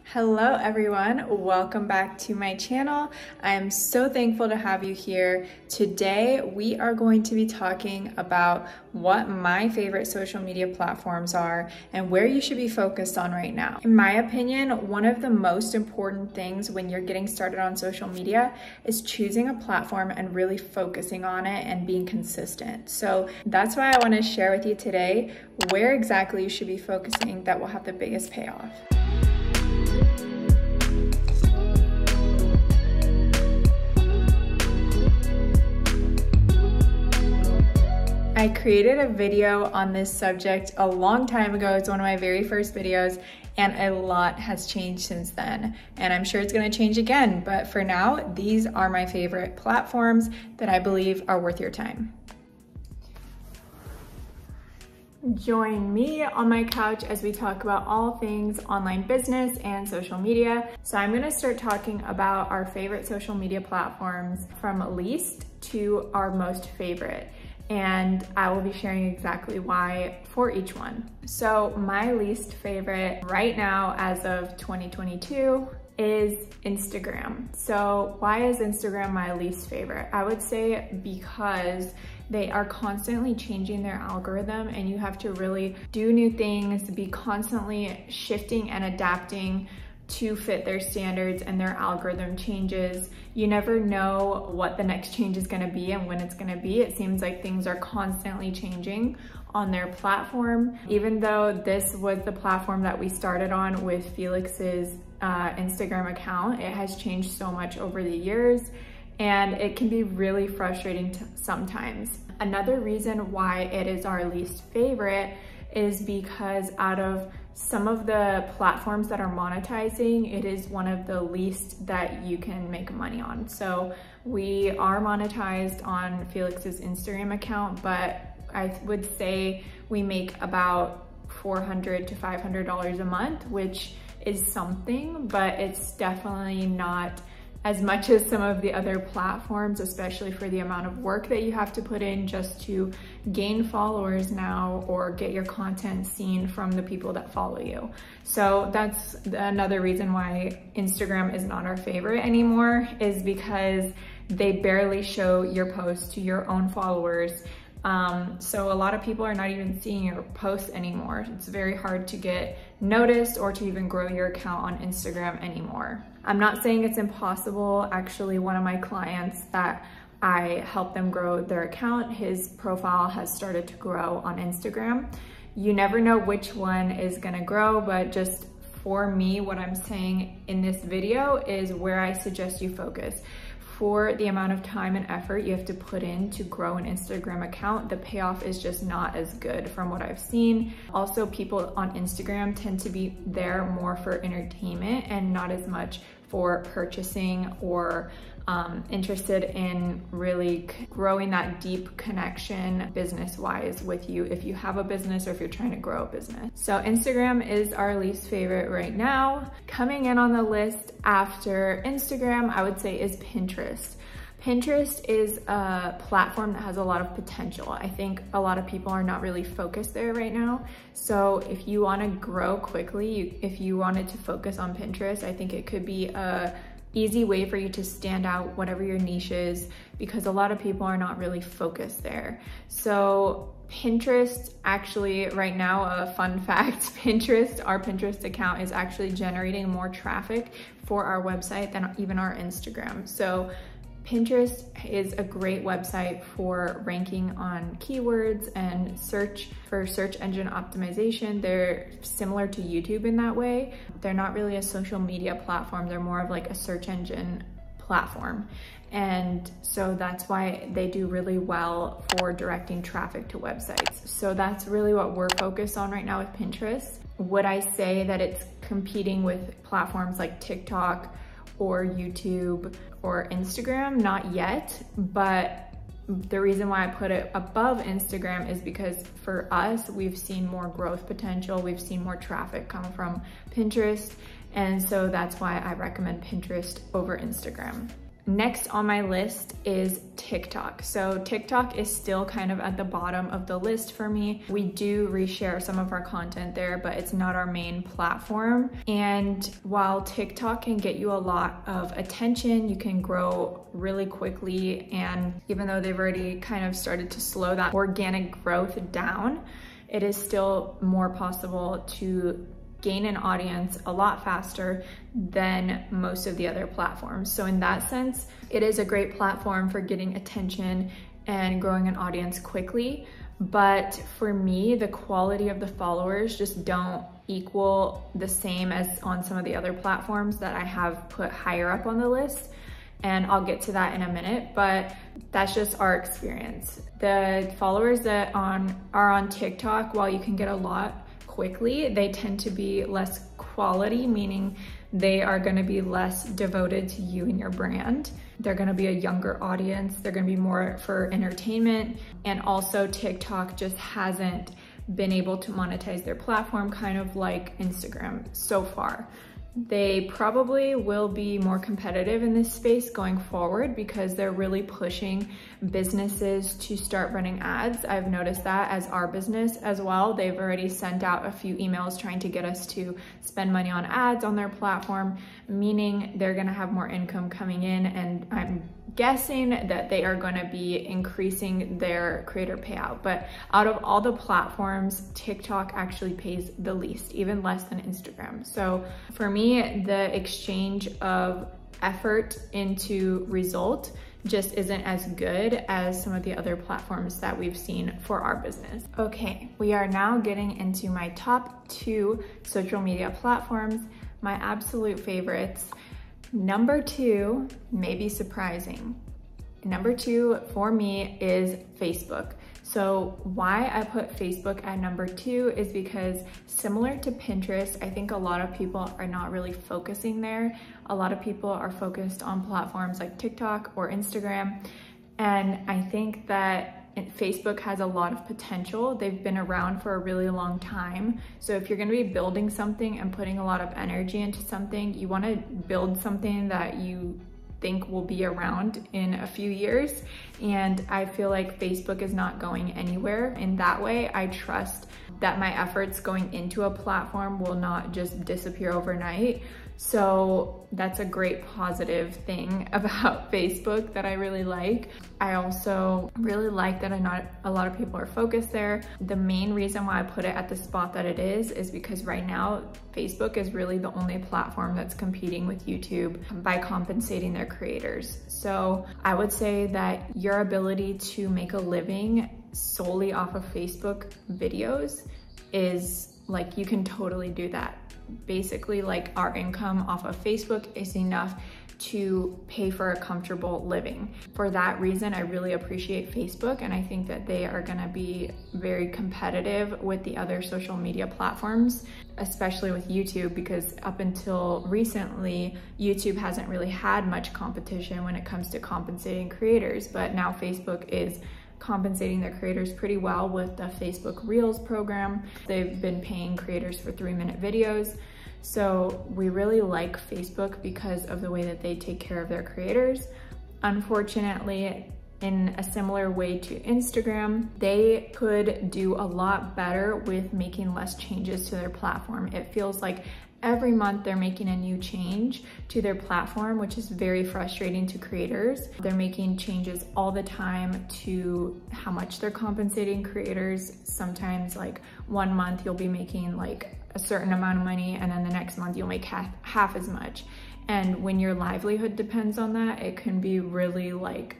Hello everyone, welcome back to my channel. I am so thankful to have you here. Today we are going to be talking about what my favorite social media platforms are and where you should be focused on right now. In my opinion, one of the most important things when you're getting started on social media is choosing a platform and really focusing on it and being consistent. So that's why I want to share with you today where exactly you should be focusing that will have the biggest payoff. I created a video on this subject a long time ago. It's one of my very first videos and a lot has changed since then. And I'm sure it's gonna change again, but for now, these are my favorite platforms that I believe are worth your time. Join me on my couch as we talk about all things online business and social media. So I'm gonna start talking about our favorite social media platforms from least to our most favorite. And I will be sharing exactly why for each one. So my least favorite right now as of 2022 is Instagram. So why is Instagram my least favorite? I would say because they are constantly changing their algorithm and you have to really do new things, be constantly shifting and adapting to fit their standards, and their algorithm changes. You never know what the next change is gonna be and when it's gonna be. It seems like things are constantly changing on their platform. Even though this was the platform that we started on with Felix's Instagram account, it has changed so much over the years and it can be really frustrating sometimes. Another reason why it is our least favorite is because out of some of the platforms that are monetizing, it is one of the least that you can make money on. So we are monetized on Felix's Instagram account, but I would say we make about $400 to $500 a month, which is something, but it's definitely not as much as some of the other platforms, especially for the amount of work that you have to put in just to gain followers now or get your content seen from the people that follow you. So that's another reason why Instagram is not our favorite anymore, is because they barely show your posts to your own followers. So a lot of people are not even seeing your posts anymore. It's very hard to get noticed or to even grow your account on Instagram anymore. I'm not saying it's impossible. Actually, one of my clients that I helped them grow their account, his profile has started to grow on Instagram. You never know which one is gonna grow, but just for me, what I'm saying in this video is where I suggest you focus. For the amount of time and effort you have to put in to grow an Instagram account, the payoff is just not as good from what I've seen. Also, people on Instagram tend to be there more for entertainment and not as much for purchasing or interested in really growing that deep connection business-wise with you if you have a business or if you're trying to grow a business. So Instagram is our least favorite right now. Coming in on the list after Instagram, I would say, is Pinterest. Pinterest is a platform that has a lot of potential. I think a lot of people are not really focused there right now. So if you want to grow quickly, if you wanted to focus on Pinterest, I think it could be a easy way for you to stand out, whatever your niche is, because a lot of people are not really focused there. So Pinterest, actually right now, a fun fact, our Pinterest account is actually generating more traffic for our website than even our Instagram. So Pinterest is a great website for ranking on keywords and search engine optimization. They're similar to YouTube in that way. They're not really a social media platform. They're more of like a search engine platform. And so that's why they do really well for directing traffic to websites. So that's really what we're focused on right now with Pinterest. Would I say that it's competing with platforms like TikTok or YouTube or Instagram? Not yet, but the reason why I put it above Instagram is because for us, we've seen more growth potential. We've seen more traffic come from Pinterest. And so that's why I recommend Pinterest over Instagram. Next on my list is TikTok. So TikTok is still kind of at the bottom of the list for me. We do reshare some of our content there, but it's not our main platform. And while TikTok can get you a lot of attention, you can grow really quickly. And even though they've already kind of started to slow that organic growth down, it is still more possible to gain an audience a lot faster than most of the other platforms. So in that sense, it is a great platform for getting attention and growing an audience quickly. But for me, the quality of the followers just don't equal the same as on some of the other platforms that I have put higher up on the list. And I'll get to that in a minute, but that's just our experience. The followers that are on TikTok, while you can get a lot quickly, they tend to be less quality, meaning they are going to be less devoted to you and your brand. They're going to be a younger audience. They're going to be more for entertainment. And also TikTok just hasn't been able to monetize their platform, kind of like Instagram so far. They probably will be more competitive in this space going forward because they're really pushing businesses to start running ads. I've noticed that as our business as well. They've already sent out a few emails trying to get us to spend money on ads on their platform, meaning they're gonna have more income coming in, and I'm guessing that they are going to be increasing their creator payout. But out of all the platforms, TikTok actually pays the least, even less than Instagram. So for me, the exchange of effort into result just isn't as good as some of the other platforms that we've seen for our business. Okay, we are now getting into my top 2 social media platforms, my absolute favorites. Number 2 may be surprising. Number 2 for me is Facebook. So why I put Facebook at number 2 is because similar to Pinterest, I think a lot of people are not really focusing there. A lot of people are focused on platforms like TikTok or Instagram. And I think that Facebook has a lot of potential. They've been around for a really long time. So if you're gonna be building something and putting a lot of energy into something, you wanna build something that you think will be around in a few years. And I feel like Facebook is not going anywhere. In that way, I trust that my efforts going into a platform will not just disappear overnight. So that's a great positive thing about Facebook that I really like. I also really like that not a lot of people are focused there. The main reason why I put it at the spot that it is because right now Facebook is really the only platform that's competing with YouTube by compensating their creators. So I would say that your ability to make a living solely off of Facebook videos is like, you can totally do that. Basically, like, our income off of Facebook is enough to pay for a comfortable living. For that reason, I really appreciate Facebook, and I think that they are gonna be very competitive with the other social media platforms, especially with YouTube, because up until recently, YouTube hasn't really had much competition when it comes to compensating creators, but now Facebook is compensating their creators pretty well with the Facebook Reels program. They've been paying creators for 3-minute videos. So we really like Facebook because of the way that they take care of their creators. Unfortunately, in a similar way to Instagram, they could do a lot better with making less changes to their platform. It feels like every month they're making a new change to their platform, which is very frustrating to creators. They're making changes all the time to how much they're compensating creators. Sometimes like one month you'll be making like a certain amount of money, and then the next month you'll make half as much. And when your livelihood depends on that, it can be really like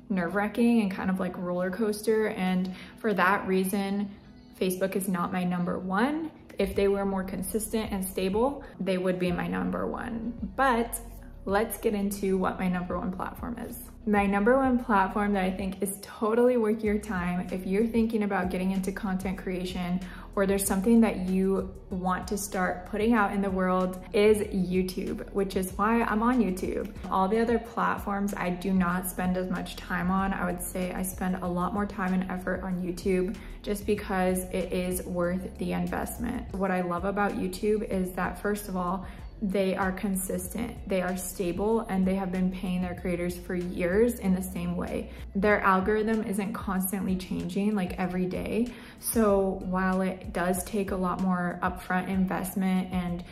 nerve-wracking and kind of like roller coaster. And for that reason, Facebook is not my number 1. If they were more consistent and stable, they would be my number 1. But let's get into what my number 1 platform is. My number 1 platform that I think is totally worth your time if you're thinking about getting into content creation, or there's something that you want to start putting out in the world, is YouTube, which is why I'm on YouTube. All the other platforms I do not spend as much time on. I would say I spend a lot more time and effort on YouTube just because it is worth the investment. What I love about YouTube is that, first of all, they are consistent, they are stable, and they have been paying their creators for years in the same way. Their algorithm isn't constantly changing like every day. So while it does take a lot more upfront investment and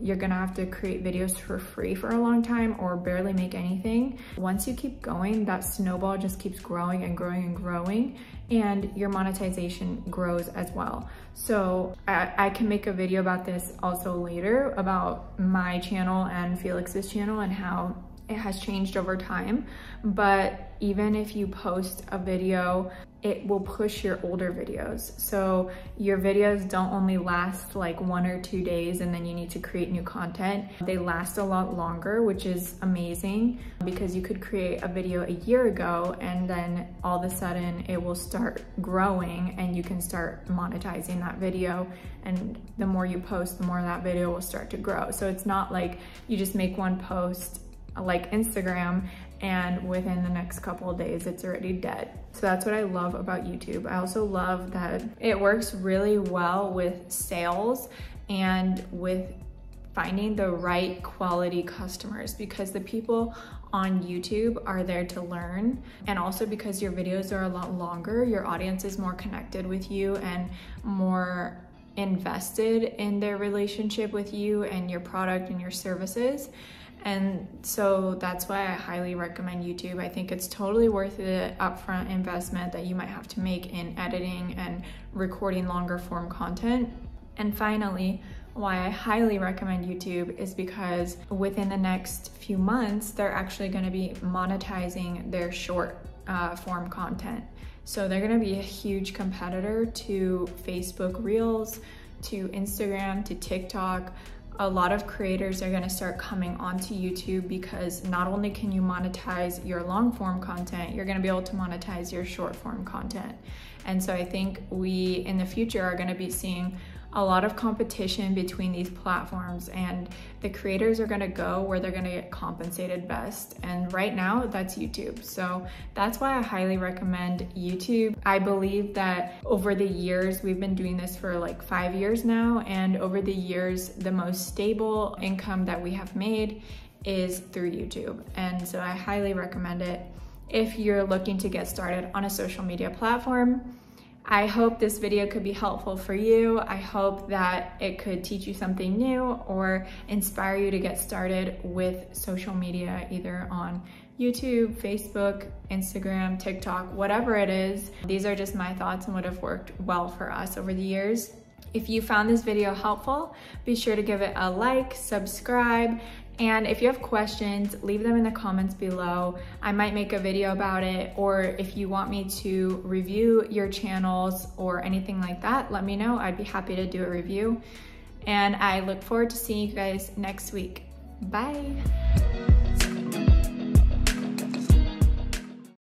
you're gonna have to create videos for free for a long time or barely make anything, once you keep going, that snowball just keeps growing and growing and growing, and your monetization grows as well. So I can make a video about this also later, about my channel and Felix's channel and how it has changed over time. But even if you post a video, it will push your older videos. So your videos don't only last like 1 or 2 days and then you need to create new content. They last a lot longer, which is amazing, because you could create a video a year ago and then all of a sudden it will start growing and you can start monetizing that video. And the more you post, the more that video will start to grow. So it's not like you just make one post like Instagram and within the next couple of days it's already dead. So that's what I love about YouTube. I also love that it works really well with sales and with finding the right quality customers, because the people on YouTube are there to learn, and also because your videos are a lot longer, your audience is more connected with you and more invested in their relationship with you and your product and your services. And so that's why I highly recommend YouTube. I think it's totally worth the upfront investment that you might have to make in editing and recording longer form content. And finally, why I highly recommend YouTube is because within the next few months, they're actually going to be monetizing their short form content. So they're going to be a huge competitor to Facebook Reels, to Instagram, to TikTok. A lot of creators are gonna start coming onto YouTube because not only can you monetize your long form content, you're gonna be able to monetize your short form content. And so I think we, in the future, are gonna be seeing a lot of competition between these platforms, and the creators are gonna go where they're gonna get compensated best. And right now, that's YouTube. So that's why I highly recommend YouTube. I believe that over the years, we've been doing this for like 5 years now, and over the years, the most stable income that we have made is through YouTube. And so I highly recommend it if you're looking to get started on a social media platform. I hope this video could be helpful for you. I hope that it could teach you something new or inspire you to get started with social media, either on YouTube, Facebook, Instagram, TikTok, whatever it is. These are just my thoughts and what have worked well for us over the years. If you found this video helpful, be sure to give it a like, subscribe, and if you have questions, leave them in the comments below. I might make a video about it, or if you want me to review your channels or anything like that, let me know. I'd be happy to do a review. And I look forward to seeing you guys next week. Bye.